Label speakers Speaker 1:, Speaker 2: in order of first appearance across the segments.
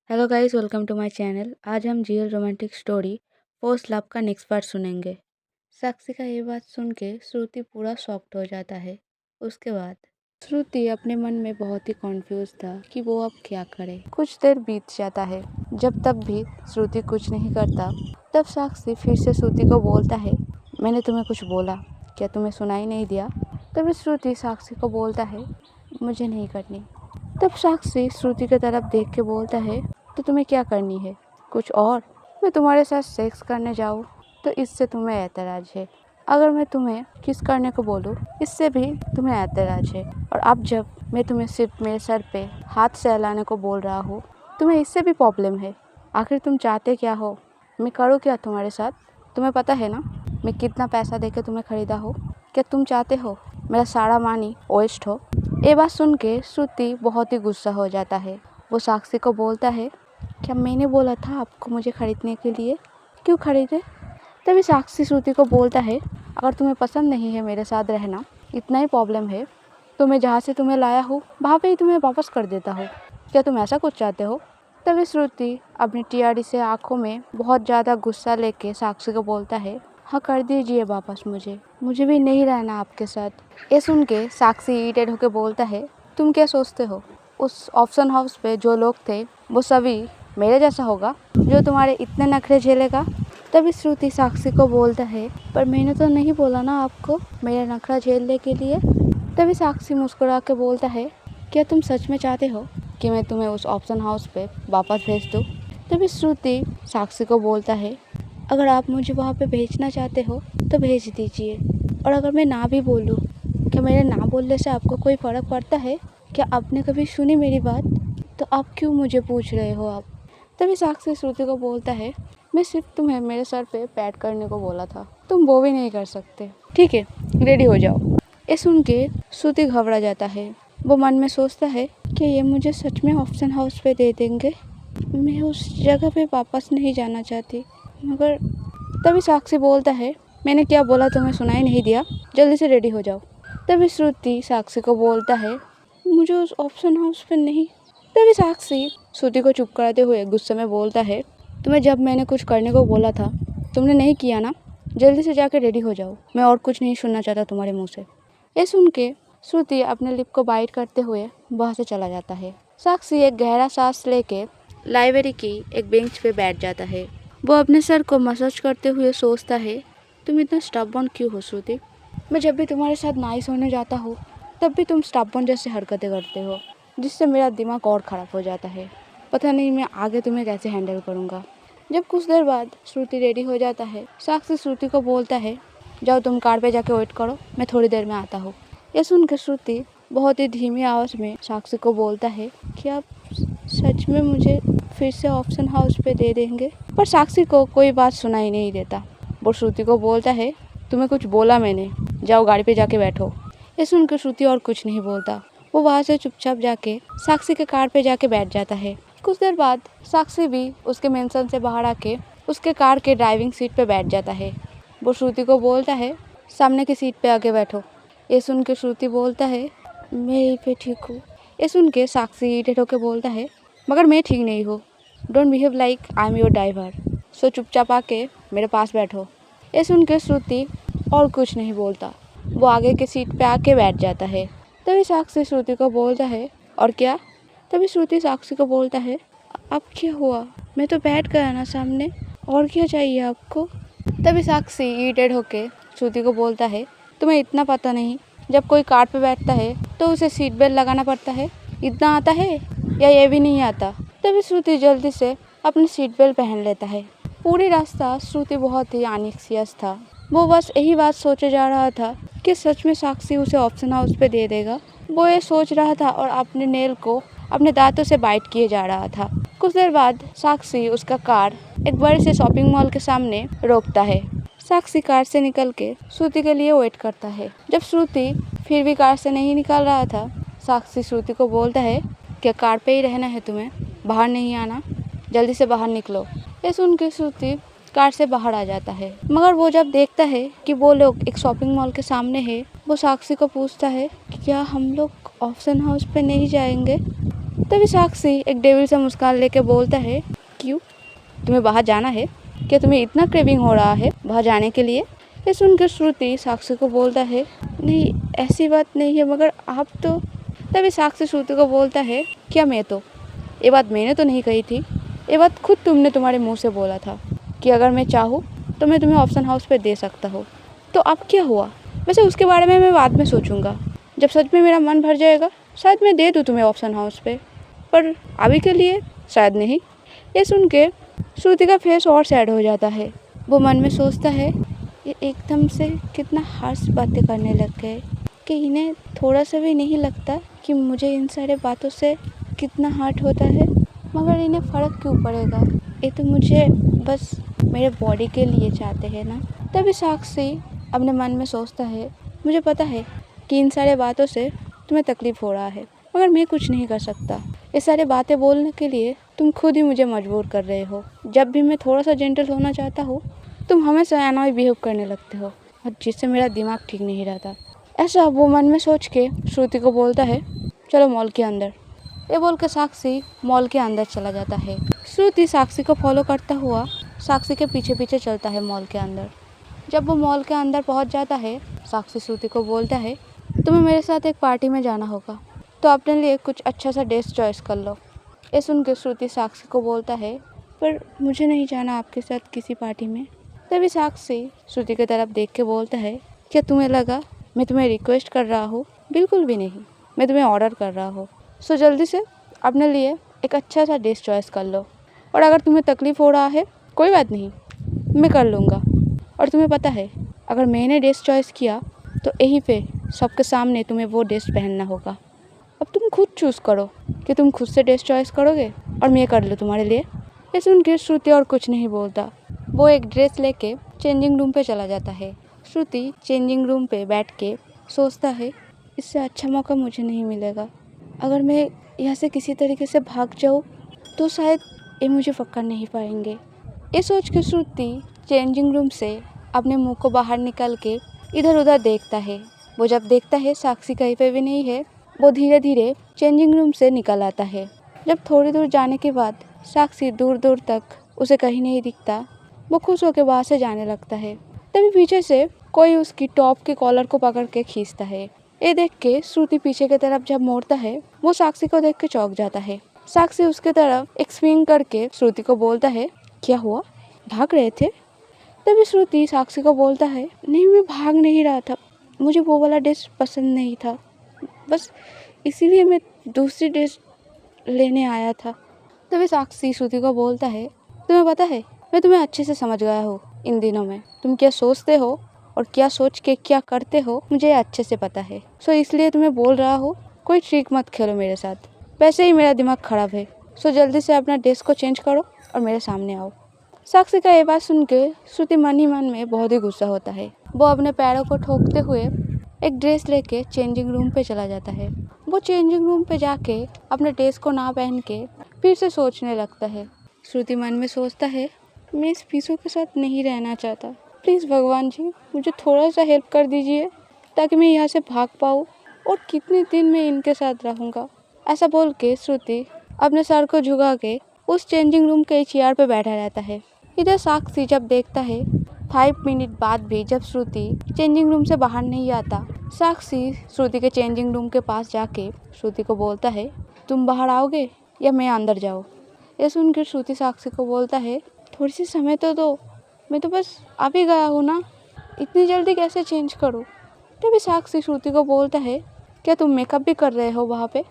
Speaker 1: Hello guys, welcome to my channel. आज हम real romantic story first love का next part सुनेंगे। साक्षी का ये बात सुन के श्रुति पूरा शॉक्ड हो जाता है। उसके बाद श्रुति अपने मन में बहुत ही कॉन्फ्यूज था कि वो अब क्या करे। कुछ देर बीत जाता है। जब तब भी श्रुति कुछ नहीं करता, तब साक्षी फिर से श्रुति को बोलता है, मैंने तुम्हें कुछ बोला, क्या तुम्हें सुनाई नहीं दिया? तभी श्रुति साक्षी को बोलता है, मुझे नहीं करनी। तब साक्षी श्रुति की तरफ देख के बोलता है, तो तुम्हें क्या करनी है? कुछ और? मैं तुम्हारे साथ सेक्स करने जाऊँ तो इससे तुम्हें ऐतराज है। अगर मैं तुम्हें किस करने को बोलूँ, इससे भी तुम्हें ऐतराज है। और अब जब मैं तुम्हें सिर्फ मेरे सर पे हाथ सहलाने को बोल रहा हूँ, तुम्हें इससे भी प्रॉब्लम है। आखिर तुम चाहते क्या हो? मैं करूँ क्या तुम्हारे साथ? तुम्हें पता है ना मैं कितना पैसा देकर तुम्हें खरीदा हो? क्या तुम चाहते हो मेरा सारा मनी वेस्ट हो? ये बात सुन के श्रुति बहुत ही गुस्सा हो जाता है। वो साक्षी को बोलता है, क्या मैंने बोला था आपको मुझे खरीदने के लिए? क्यों खरीदे? तभी साक्षी श्रुति को बोलता है, अगर तुम्हें पसंद नहीं है मेरे साथ रहना, इतना ही प्रॉब्लम है, तो मैं जहाँ से तुम्हें लाया हूँ वहाँ पे ही तुम्हें वापस कर देता हूँ। क्या तुम ऐसा कुछ चाहते हो? तभी श्रुति अपनी टीआरडी से आंखों में बहुत ज़्यादा गुस्सा लेके साक्षी को बोलता है, हाँ कर दीजिए वापस, मुझे भी नहीं रहना आपके साथ। ये सुन के साक्षी इरिटेट होकर बोलता है, तुम क्या सोचते हो उस ऑप्शन हाउस पे जो लोग थे वो सभी मेरे जैसा होगा जो तुम्हारे इतने नखरे झेलेगा? तभी श्रुति साक्षी को बोलता है, पर मैंने तो नहीं बोला ना आपको मेरा नखरा झेलने के लिए। तभी साक्षी मुस्कुरा के बोलता है, क्या तुम सच में चाहते हो कि मैं तुम्हें उस ऑप्शन हाउस पे वापस भेज दूँ? तभी श्रुति साक्षी को बोलता है, अगर आप मुझे वहाँ पे भेजना चाहते हो तो भेज दीजिए, और अगर मैं ना भी बोलूँ, क्या मेरे ना बोलने से आपको कोई फ़र्क पड़ता है? क्या आपने कभी सुनी मेरी बात? तो आप क्यों मुझे पूछ रहे हो आप? तभी साक्षी श्रुति को बोलता है, मैं सिर्फ तुम्हें मेरे सर पे पैट करने को बोला था, तुम वो भी नहीं कर सकते। ठीक है, रेडी हो जाओ। ये सुन के श्रुति घबरा जाता है। वो मन में सोचता है कि ये मुझे सच में ऑप्शन हाउस पे दे देंगे। मैं उस जगह पे वापस नहीं जाना चाहती, मगर तभी साक्षी बोलता है, मैंने क्या बोला तुम्हें सुनाई नहीं दिया? जल्दी से रेडी हो जाओ। तभी श्रुति साक्षी को बोलता है, मुझे उस ऑप्शन हाउस पे नहीं। तभी साक्षी श्रुति को चुप कराते हुए गुस्से में बोलता है, तुम्हें जब मैंने कुछ करने को बोला था तुमने नहीं किया ना? जल्दी से जाकर रेडी हो जाओ, मैं और कुछ नहीं सुनना चाहता तुम्हारे मुंह से। ये सुन के श्रुति अपने लिप को बाइट करते हुए वहाँ से चला जाता है। साक्षी एक गहरा सांस लेके लाइब्रेरी की एक बेंच पे बैठ जाता है। वो अपने सर को मसाज करते हुए सोचता है, तुम इतना स्टबर्न क्यों हो श्रुति? मैं जब भी तुम्हारे साथ नाइस होने जाता हूँ तब भी तुम स्टबर्न जैसे हरकतें करते हो, जिससे मेरा दिमाग और ख़राब हो जाता है। पता नहीं मैं आगे तुम्हें कैसे हैंडल करूँगा। जब कुछ देर बाद श्रुति रेडी हो जाता है, साक्षी श्रुति को बोलता है, जाओ तुम कार पे जाके वेट करो, मैं थोड़ी देर में आता हूँ। ये सुनकर श्रुति बहुत ही धीमी आवाज़ में साक्षी को बोलता है, कि आप सच में मुझे फिर से ऑप्शन हाउस पे दे देंगे? पर साक्षी को कोई बात सुनाई नहीं देता। वो श्रुति को बोलता है, तुम्हें कुछ बोला मैंने, जाओ गाड़ी पे जाके बैठो। ये सुनकर श्रुति और कुछ नहीं बोलता। वो वहाँ से चुपचाप जाके साक्षी के कार पे जाके बैठ जाता है। कुछ देर बाद साक्षी भी उसके मेंशन से बाहर आके उसके कार के ड्राइविंग सीट पे बैठ जाता है। वो श्रुति को बोलता है, सामने की सीट पे आके बैठो। ये सुन के श्रुति बोलता है, मैं यहीं पे ठीक हूँ। ये सुन के साक्षी इरिटेट होकर बोलता है, मगर मैं ठीक नहीं हूँ। Don't behave like I am your driver, so चुपचाप आके मेरे पास बैठो। ये सुन के श्रुति और कुछ नहीं बोलता। वो आगे के सीट पे आके बैठ जाता है। तभी साक्षी श्रुति को बोलता है, और क्या? तभी श्रुति साक्षी को बोलता है, अब क्या हुआ? मैं तो बैठ गया ना सामने, और क्या चाहिए आपको? तभी साक्षी इरिटेट होके श्रुति को बोलता है, तुम्हें इतना पता नहीं, जब कोई कार पे बैठता है तो उसे सीट बेल्ट लगाना पड़ता है, इतना आता है या ये भी नहीं आता? तभी श्रुति जल्दी से अपनी सीट बेल्ट पहन लेता है। पूरी रास्ता श्रुति बहुत ही एंग्जायस था। वो बस यही बात सोचे जा रहा था कि सच में साक्षी उसे ऑप्शन हाउस पे दे देगा। वो ये सोच रहा था और अपने नेल को अपने दांतों से बाइट किए जा रहा था। कुछ देर बाद साक्षी उसका कार एक बड़े से शॉपिंग मॉल के सामने रोकता है। साक्षी कार से निकल के श्रुति के लिए वेट करता है। जब श्रुति फिर भी कार से नहीं निकल रहा था, साक्षी श्रुति को बोलता है, क्या कार पे ही रहना है तुम्हें? बाहर नहीं आना, जल्दी से बाहर निकलो। ये सुन के श्रुति कार से बाहर आ जाता है, मगर वो जब देखता है कि वो लोग एक शॉपिंग मॉल के सामने है, वो साक्षी को पूछता है कि क्या हम लोग ऑप्शन हाउस पे नहीं जाएंगे? तभी साक्षी एक डेविल सा मुस्कान लेके बोलता है, क्यों, तुम्हें बाहर जाना है क्या? तुम्हें इतना क्रेविंग हो रहा है बाहर जाने के लिए? ये सुनकर श्रुति साक्षी को बोलता है, नहीं ऐसी बात नहीं है, मगर आप तो। तभी साक्षी श्रुति को बोलता है, क्या मैं तो? ये बात मैंने तो नहीं कही थी, ये बात खुद तुमने तुम्हारे मुंह से बोला था कि अगर मैं चाहूँ तो मैं तुम्हें ऑप्शन हाउस पे दे सकता हूँ। तो अब क्या हुआ? वैसे उसके बारे में मैं बाद में सोचूंगा, जब सच में मेरा मन भर जाएगा शायद मैं दे दूँ तुम्हें ऑप्शन हाउस पे, पर अभी के लिए शायद नहीं। ये सुन के श्रुति का फेस और सैड हो जाता है। वो मन में सोचता है, ये एकदम से कितना हार्श बातें करने लग गए कि इन्हें थोड़ा सा भी नहीं लगता कि मुझे इन सारे बातों से कितना हर्ट होता है, मगर इन्हें फ़र्क क्यों पड़ेगा? ये तो मुझे बस मेरे बॉडी के लिए चाहते हैं ना। तभी साक्षी अपने मन में सोचता है, मुझे पता है कि इन सारे बातों से तुम्हें तकलीफ़ हो रहा है, मगर मैं कुछ नहीं कर सकता। ये सारी बातें बोलने के लिए तुम खुद ही मुझे मजबूर कर रहे हो। जब भी मैं थोड़ा सा जेंटल होना चाहता हूँ तुम हमेशा अनॉय बिहेव करने लगते हो, और जिससे मेरा दिमाग ठीक नहीं रहता। ऐसा वो मन में सोच के श्रुति को बोलता है, चलो मॉल के अंदर। ये बोल के साक्षी मॉल के अंदर चला जाता है। श्रुति साक्षी को फॉलो करता हुआ साक्षी के पीछे पीछे चलता है मॉल के अंदर। जब वो मॉल के अंदर पहुंच जाता है, साक्षी श्रुति को बोलता है, तुम्हें मेरे साथ एक पार्टी में जाना होगा, तो अपने लिए कुछ अच्छा सा ड्रेस चॉइस कर लो। ये सुन के श्रुति साक्षी को बोलता है, पर मुझे नहीं जाना आपके साथ किसी पार्टी में। तभी साक्षी श्रुति की तरफ देख के बोलता है, क्या तुम्हें लगा मैं तुम्हें रिक्वेस्ट कर रहा हूँ? बिल्कुल भी नहीं, मैं तुम्हें ऑर्डर कर रहा हूँ। सो जल्दी से अपने लिए एक अच्छा सा ड्रेस चॉइस कर लो, और अगर तुम्हें तकलीफ़ हो रहा है कोई बात नहीं, मैं कर लूँगा। और तुम्हें पता है अगर मैंने ड्रेस चॉइस किया तो यहीं पे सबके सामने तुम्हें वो ड्रेस पहनना होगा। अब तुम खुद चूज़ करो कि तुम खुद से ड्रेस चॉइस करोगे और मैं कर लूँ तुम्हारे लिए। ये सुन के श्रुति और कुछ नहीं बोलता, वो एक ड्रेस लेके चेंजिंग रूम पे चला जाता है। श्रुति चेंजिंग रूम पे बैठ के सोचता है, इससे अच्छा मौका मुझे नहीं मिलेगा। अगर मैं यहाँ से किसी तरीके से भाग जाऊँ तो शायद ये मुझे पकड़ नहीं पाएंगे। ये सोच के श्रुति चेंजिंग रूम से अपने मुंह को बाहर निकाल के इधर उधर देखता है। वो जब देखता है साक्षी कहीं पे भी नहीं है, वो धीरे धीरे चेंजिंग रूम से निकल आता है। जब थोड़ी दूर जाने के बाद साक्षी दूर दूर तक उसे कहीं नहीं दिखता, वो खुश होकर वहाँ से जाने लगता है। तभी पीछे से कोई उसकी टॉप के कॉलर को पकड़ के खींचता है। ये देख के श्रुति पीछे की तरफ जब मोड़ता है, वो साक्षी को देख के चौंक जाता है। साक्षी उसके तरफ एक स्विंग करके श्रुति को बोलता है, क्या हुआ, भाग रहे थे? तभी श्रुति साक्षी को बोलता है, नहीं मैं भाग नहीं रहा था, मुझे वो वाला ड्रेस पसंद नहीं था, बस इसीलिए मैं दूसरी ड्रेस लेने आया था। तभी साक्षी श्रुति को बोलता है, तुम्हें पता है मैं तुम्हें अच्छे से समझ गया हूँ। इन दिनों में तुम क्या सोचते हो और क्या सोच के क्या करते हो मुझे अच्छे से पता है। सो इसलिए तुम्हें बोल रहा हूँ, कोई ट्रिक मत खेलो मेरे साथ। वैसे ही मेरा दिमाग खराब है, सो जल्दी से अपना ड्रेस को चेंज करो और मेरे सामने आओ। साक्षी का ये बात सुन के श्रुति मन ही मन में बहुत ही गुस्सा होता है। वो अपने पैरों को ठोकते हुए एक ड्रेस लेके चेंजिंग रूम पे चला जाता है। वो चेंजिंग रूम पे जाके अपने ड्रेस को ना पहन के फिर से सोचने लगता है। श्रुति मन में सोचता है, मैं इस पीसू के साथ नहीं रहना चाहता, प्लीज़ भगवान जी मुझे थोड़ा सा हेल्प कर दीजिए ताकि मैं यहाँ से भाग पाऊँ, और कितने दिन मैं इनके साथ रहूँगा। ऐसा बोल के श्रुति अपने सर को झुका के उस चेंजिंग रूम के चेयर पे बैठा रहता है। इधर साक्षी जब देखता है 5 मिनट बाद भी जब श्रुति चेंजिंग रूम से बाहर नहीं आता, साक्षी श्रुति के चेंजिंग रूम के पास जाके श्रुति को बोलता है, तुम बाहर आओगे या मैं अंदर जाऊँ? ये सुनकर श्रुति साक्षी को बोलता है, थोड़ी सी समय तो दो, मैं तो बस आ भी गया हूँ ना, इतनी जल्दी कैसे चेंज करूँ? तभी साक्षी श्रुति को बोलता है, क्या तुम मेकअप भी कर रहे हो वहाँ पे?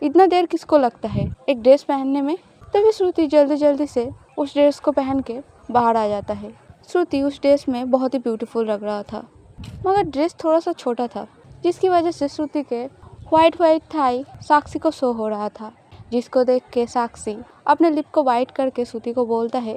Speaker 1: इतना देर किसको लगता है एक ड्रेस पहनने में? तभी श्रुति जल्दी जल्दी से उस ड्रेस को पहन के बाहर आ जाता है। श्रुति उस ड्रेस में बहुत ही ब्यूटीफुल लग रहा था, मगर ड्रेस थोड़ा सा छोटा था, जिसकी वजह से श्रुति के वाइट थाई साक्षी को शो हो रहा था, जिसको देख के साक्षी अपने लिप को वाइट करके श्रुति को बोलता है,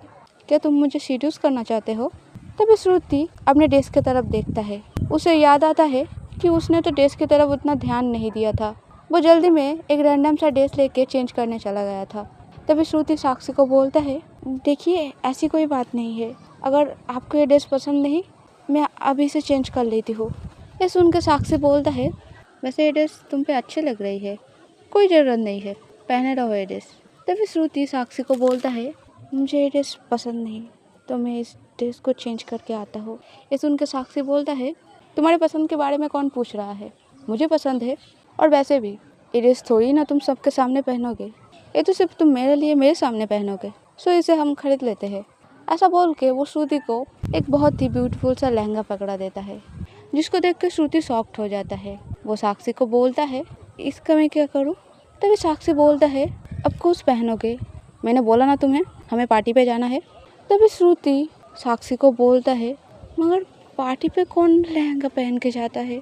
Speaker 1: क्या तुम मुझे सीड्यूस करना चाहते हो? तभी श्रुति अपने ड्रेस की तरफ देखता है। उसे याद आता है कि उसने तो ड्रेस की तरफ उतना ध्यान नहीं दिया था। वो जल्दी में एक रैंडम सा ड्रेस लेके चेंज करने चला गया था। तभी श्रुति साक्षी को बोलता है, देखिए ऐसी कोई बात नहीं है, अगर आपको ये ड्रेस पसंद नहीं मैं अभी से चेंज कर लेती हूँ। ये सुन के साक्षी बोलता है, वैसे ये ड्रेस तुम पे अच्छी लग रही है, कोई ज़रूरत नहीं है, पहने रहो ये ड्रेस। तभी श्रुति साक्षी को बोलता है, मुझे ये ड्रेस पसंद नहीं, तो मैं इस ड्रेस को चेंज करके आता हूँ। ये सुन के साक्षी बोलता है, तुम्हारे पसंद के बारे में कौन पूछ रहा है, मुझे पसंद है, और वैसे भी ये ड्रेस थोड़ी ना तुम सबके सामने पहनोगे, ये तो सिर्फ तुम मेरे लिए मेरे सामने पहनोगे, सो इसे हम खरीद लेते हैं। ऐसा बोल के वो श्रुति को एक बहुत ही ब्यूटीफुल सा लहंगा पकड़ा देता है, जिसको देख के श्रुति शॉक्ड हो जाता है। वो साक्षी को बोलता है, इसका मैं क्या करूँ? तभी साक्षी बोलता है, अब कुछ पहनोगे, मैंने बोला ना तुम्हें हमें पार्टी पे जाना है। तभी श्रुति साक्षी को बोलता है, मगर पार्टी पे कौन लहंगा पहन के जाता है?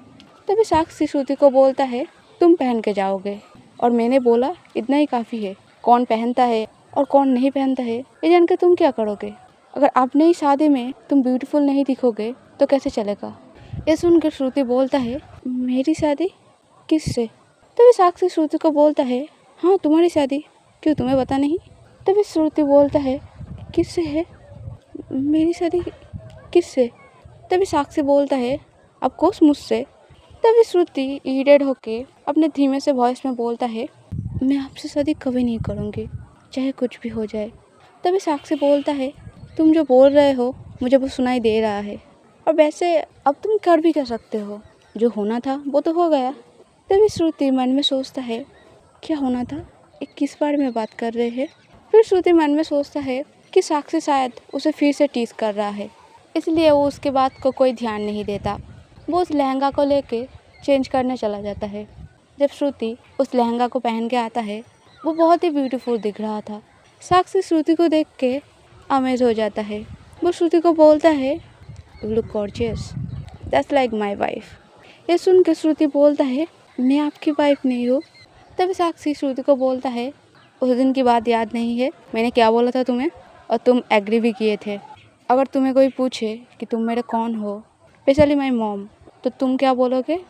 Speaker 1: तभी साक्षी श्रुति को बोलता है, तुम पहन के जाओगे, और मैंने बोला इतना ही काफ़ी है। कौन पहनता है और कौन नहीं पहनता है ये जान के तुम क्या करोगे? अगर अपने ही शादी में तुम ब्यूटीफुल नहीं दिखोगे तो कैसे चलेगा? ये सुनकर श्रुति बोलता है, मेरी शादी किससे? तभी साक्षी श्रुति को बोलता है, हाँ तुम्हारी शादी, क्यों तुम्हें पता नहीं? तभी श्रुति बोलता है, किससे है? मेरी शादी किससे? तभी साक्षी बोलता है, ऑफकोर्स मुझसे। तभी श्रुति इरिटेट होके अपने धीमे से वॉइस में बोलता है, मैं आपसे शादी कभी नहीं करूँगी, चाहे कुछ भी हो जाए। तभी साक्षी बोलता है, तुम जो बोल रहे हो मुझे वो सुनाई दे रहा है, और वैसे अब तुम कर भी क्या सकते हो, जो होना था वो तो हो गया। तभी श्रुति मन में सोचता है, क्या होना था, ये किस बारे में बात कर रहे हैं? फिर श्रुति मन में सोचता है कि साक्षी शायद उसे फिर से टीज कर रहा है, इसलिए वो उसके बात को कोई ध्यान नहीं देता। वो उस लहंगा को लेके चेंज करने चला जाता है। जब श्रुति उस लहंगा को पहन के आता है, वो बहुत ही ब्यूटीफुल दिख रहा था। साक्षी श्रुति को देख के अमेज हो जाता है। वो श्रुति को बोलता है, you look gorgeous, that's like my wife. ये सुन के श्रुति बोलता है, मैं आपकी वाइफ नहीं हूँ। तभी साक्षी श्रुति को बोलता है, उस दिन की बात याद नहीं है, मैंने क्या बोला था तुम्हें, और तुम एग्री भी किए थे। अगर तुम्हें कोई पूछे कि तुम मेरे कौन हो, स्पेशली माई मॉम, तो तुम क्या बोलोगे,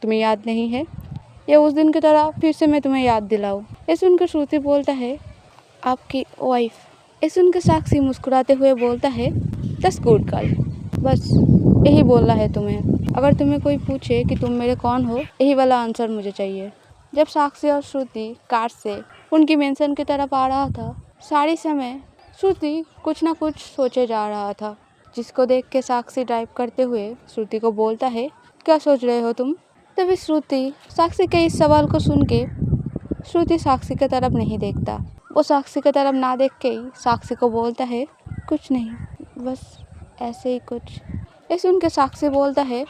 Speaker 1: तुम्हें याद नहीं है, या उस दिन की तरह फिर से मैं तुम्हें याद दिलाऊं? ये सुनकर श्रुति बोलता है, आपकी वाइफ। ये सुनकर साक्षी मुस्कुराते हुए बोलता है, दैट्स गुड गर्ल, बस यही बोलना है तुम्हें। अगर तुम्हें कोई पूछे कि तुम मेरे कौन हो, यही वाला आंसर मुझे चाहिए। जब साक्षी और श्रुति कार से उनकी मेंशन की तरफ आ रहा था, सारी समय श्रुति कुछ ना कुछ सोचे जा रहा था, जिसको देख के साक्षी ड्राइव करते हुए श्रुति को बोलता है, क्या सोच रहे हो तुम? तभी श्रुति साक्षी के इस सवाल को सुन के श्रुति साक्षी की तरफ नहीं देखता। वो साक्षी की तरफ ना देख के ही साक्षी को बोलता है, कुछ नहीं, बस ऐसे ही कुछ। ये सुन के साक्षी बोलता है,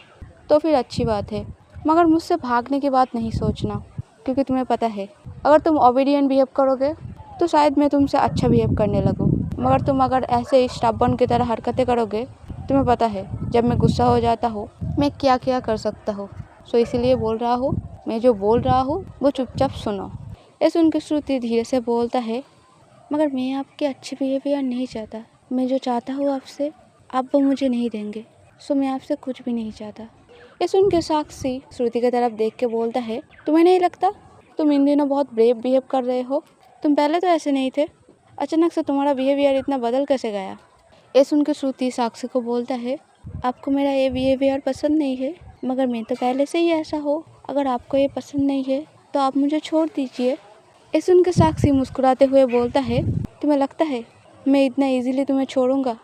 Speaker 1: तो फिर अच्छी बात है, मगर मुझसे भागने की बात नहीं सोचना, क्योंकि तुम्हें पता है अगर तुम ओबीडियंट बिहेव करोगे तो शायद मैं तुमसे अच्छा बिहेव करने लगूँ, मगर तुम अगर ऐसे ही स्टबर्न की तरह हरकतें करोगे, तुम्हें पता है जब मैं गुस्सा हो जाता हूँ मैं क्या क्या कर सकता हूँ। सो इसीलिए बोल रहा हूँ, मैं जो बोल रहा हूँ वो चुपचाप सुनो। ये सुन के श्रुति धीरे से बोलता है, मगर मैं आपके अच्छे बिहेवियर नहीं चाहता, मैं जो चाहता हूँ आपसे आप वो मुझे नहीं देंगे, सो मैं आपसे कुछ भी नहीं चाहता। ये सुन के साक्षी श्रुति की तरफ देख के बोलता है, तुम्हें नहीं लगता तुम इन दिनों बहुत ब्रेव बिहेव कर रहे हो? तुम पहले तो ऐसे नहीं थे, अचानक से तुम्हारा बिहेवियर इतना बदल कैसे गया? ये सुन के श्रुति साक्षी को बोलता है, आपको मेरा ये बिहेवियर पसंद नहीं है, मगर मैं तो पहले से ही ऐसा हो, अगर आपको ये पसंद नहीं है तो आप मुझे छोड़ दीजिए। ये सुन के साक्षी मुस्कुराते हुए बोलता है, तुम्हें लगता है मैं इतना ईजिली तुम्हें छोड़ूंगा?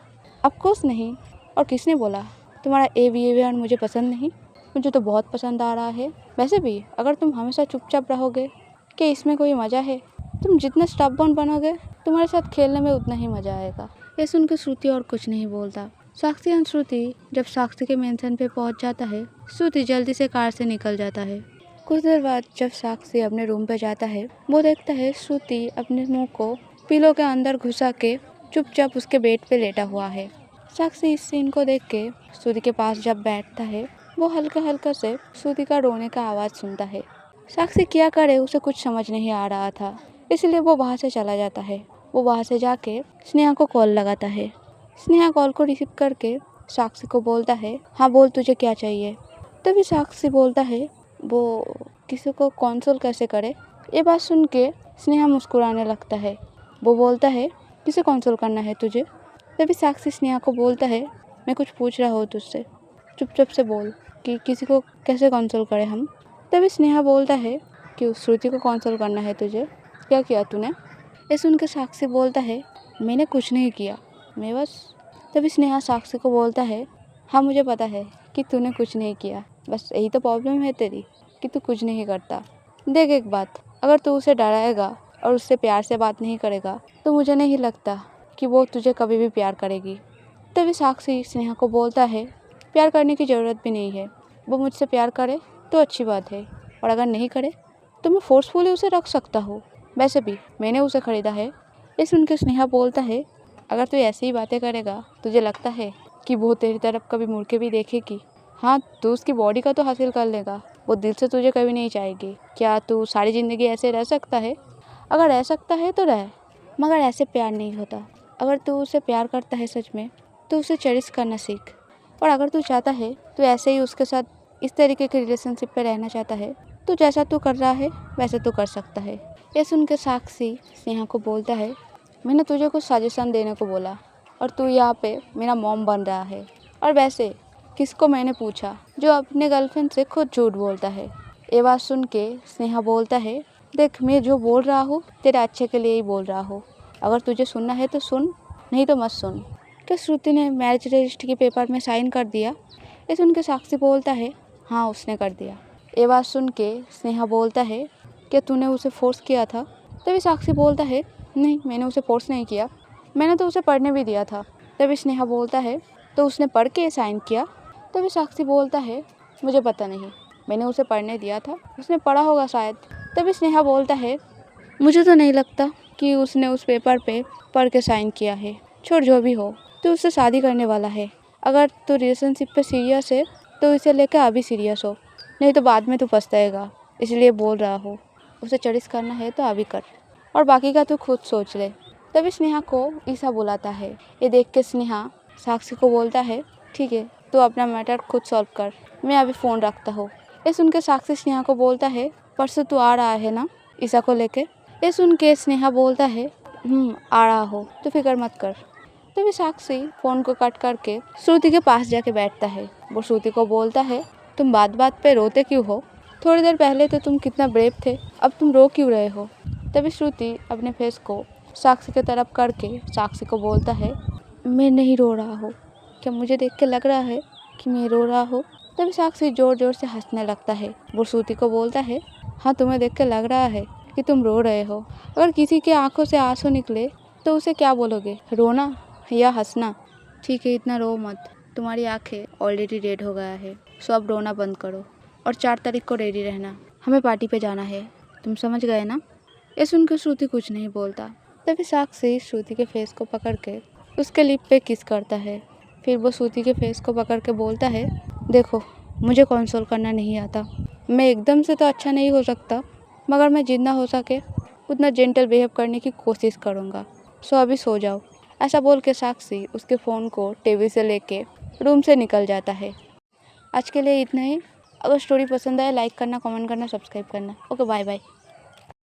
Speaker 1: ऑफकोर्स नहीं, और किसने बोला तुम्हारा ये बिहेवियर मुझे पसंद नहीं? मुझे तो बहुत पसंद आ रहा है। वैसे भी अगर तुम हमेशा चुपचाप रहोगे कि इसमें कोई मज़ा है? तुम जितना स्टबर्न बनोगे तुम्हारे साथ खेलने में उतना ही मज़ा आएगा। ये सुनकर श्रुति और कुछ नहीं बोलता। साक्षी और श्रुति जब साक्षी के मेंशन पे पहुंच जाता है, श्रुति जल्दी से कार से निकल जाता है। कुछ देर बाद जब साक्षी अपने रूम पे जाता है, वो देखता है श्रुति अपने मुंह को पिलो के अंदर घुसा के चुपचाप उसके बेड पे लेटा हुआ है। साक्षी इस सीन को देख के श्रुति के पास जब बैठता है, वो हल्का हल्का से श्रुति का रोने का आवाज़ सुनता है। साक्षी क्या करे उसे कुछ समझ नहीं आ रहा था, इसलिए वो वहाँ से चला जाता है। वो वहाँ से जाके स्नेहा को कॉल लगाता है। स्नेहा कॉल को रिसीव करके साक्षी को बोलता है, हाँ बोल तुझे क्या चाहिए? तभी साक्षी बोलता है, वो किसी को कॉन्सोल कैसे करे? ये बात सुन के स्नेहा मुस्कुराने लगता है। वो बोलता है, किसे कॉन्सोल करना है तुझे? तभी साक्षी स्नेहा को बोलता है, मैं कुछ पूछ रहा हूँ तुझसे, चुपचाप से बोल कि किसी को कैसे कॉन्सोल करें हम। तभी स्नेहा बोलता है कि उस श्रुति को कॉन्सोल करना है तुझे। क्या किया तूने? ये सुन के साक्षी बोलता है, मैंने कुछ नहीं किया, मैं बस। तभी स्नेहा साक्षी को बोलता है, हाँ मुझे पता है कि तूने कुछ नहीं किया, बस यही तो प्रॉब्लम है तेरी कि तू कुछ नहीं करता। देख एक बात, अगर तू उसे डराएगा और उससे प्यार से बात नहीं करेगा तो मुझे नहीं लगता कि वो तुझे कभी भी प्यार करेगी। तभी साक्षी स्नेहा को बोलता है, प्यार करने की ज़रूरत भी नहीं है, वो मुझसे प्यार करे तो अच्छी बात है, और अगर नहीं करे तो मैं फोर्सफुली उसे रख सकता हूँ, वैसे भी मैंने उसे ख़रीदा है। ये सुन के स्नेहा बोलता है, अगर तू ऐसी ही बातें करेगा तुझे लगता है कि वो तेरी तरफ कभी मुड़ के भी देखेगी? हाँ, तू उसकी बॉडी का तो हासिल कर लेगा, वो दिल से तुझे कभी नहीं चाहेगी। क्या तू सारी ज़िंदगी ऐसे रह सकता है? अगर रह सकता है तो रह, मगर ऐसे प्यार नहीं होता। अगर तू उसे प्यार करता है सच में तो उसे चेरिश करना सीख, और अगर तू चाहता है तो ऐसे ही उसके साथ इस तरीके के रिलेशनशिप पे रहना चाहता है तो जैसा तू कर रहा है वैसे तू कर सकता है। ये सुन के साक्षी स्नेहा को बोलता है, मैंने तुझे कुछ सजेशन देने को बोला और तू यहाँ पे मेरा मॉम बन रहा है, और वैसे किसको मैंने पूछा जो अपने गर्लफ्रेंड से खुद झूठ बोलता है। ये बात सुन के स्नेहा बोलता है, देख मैं जो बोल रहा हूँ तेरे अच्छे के लिए ही बोल रहा हूँ, अगर तुझे सुनना है तो सुन, नहीं तो मत सुन। क्या श्रुति ने मैरिज रजिस्ट्री के पेपर में साइन कर दिया? ये सुन के साक्षी बोलता है, हाँ उसने कर दिया। ये बात सुन के स्नेहा बोलता है, क्या तूने उसे फोर्स किया था? तभी साक्षी बोलता है, नहीं मैंने उसे फोर्स नहीं किया, मैंने तो उसे पढ़ने भी दिया था। तभी स्नेहा बोलता है, तो उसने पढ़ के साइन किया? तभी साक्षी बोलता है, मुझे पता नहीं, मैंने उसे पढ़ने दिया था, उसने पढ़ा होगा शायद। तभी स्नेहा बोलता है, मुझे तो नहीं लगता कि उसने उस पेपर पे पढ़ के साइन किया है। छोड़, जो भी हो, तो उससे शादी करने वाला है। अगर तू रिलेशनशिप पे सीरियस है तो इसे लेकर अभी सीरियस हो, नहीं तो बाद में तू पछताएगा। इसलिए बोल रहा हूँ, उसे चरिस करना है तो अभी कर, और बाकी का तू खुद सोच ले। तभी स्नेहा को ईसा बुलाता है। ये देख के स्नेहा साक्षी को बोलता है, ठीक है तू अपना मैटर खुद सॉल्व कर, मैं अभी फ़ोन रखता हूँ। ये सुन के साक्षी स्नेहा को बोलता है, परसों तू आ रहा है ना ईसा को लेके? ये सुन के स्नेहा बोलता है, आ रहा हो, तो फिक्र मत कर। तभी साक्षी फ़ोन को कट करके श्रुति के पास जाके बैठता है। वो श्रुति को बोलता है, तुम बात बात पे रोते क्यों हो? थोड़ी देर पहले तो तुम कितना ब्रेव थे, अब तुम रो क्यों रहे हो? तभी श्रुति अपने फेस को साक्षी की तरफ करके साक्षी को बोलता है, मैं नहीं रो रहा हूँ, क्या मुझे देख के लग रहा है कि मैं रो रहा हूँ? तभी साक्षी ज़ोर ज़ोर से हंसने लगता है। वो श्रुति को बोलता है, हाँ तुम्हें देख के लग रहा है कि तुम रो रहे हो। अगर किसी की आंखों से आंसू निकले तो उसे क्या बोलोगे, रोना या हंसना? ठीक है, इतना रो मत, तुम्हारी आंखें ऑलरेडी रेड हो गया है, सो अब रोना बंद करो और 4 तारीख को रेडी रहना, हमें पार्टी पे जाना है, तुम समझ गए ना? ये सुनकर श्रुति कुछ नहीं बोलता। तभी साक्षी श्रुति के फेस को पकड़ के उसके लिप पे किस करता है। फिर वो श्रुति के फेस को पकड़ के बोलता है, देखो मुझे कंसोल करना नहीं आता, मैं एकदम से तो अच्छा नहीं हो सकता, मगर मैं जितना हो सके उतना जेंटल बिहेव करने की कोशिश करूँगा, सो अभी सो जाओ। ऐसा बोल के साक्षी उसके फ़ोन को टीवी से लेके रूम से निकल जाता है। आज के लिए इतना ही। अगर स्टोरी पसंद आए लाइक करना, कमेंट करना, सब्सक्राइब करना। Okay, bye bye.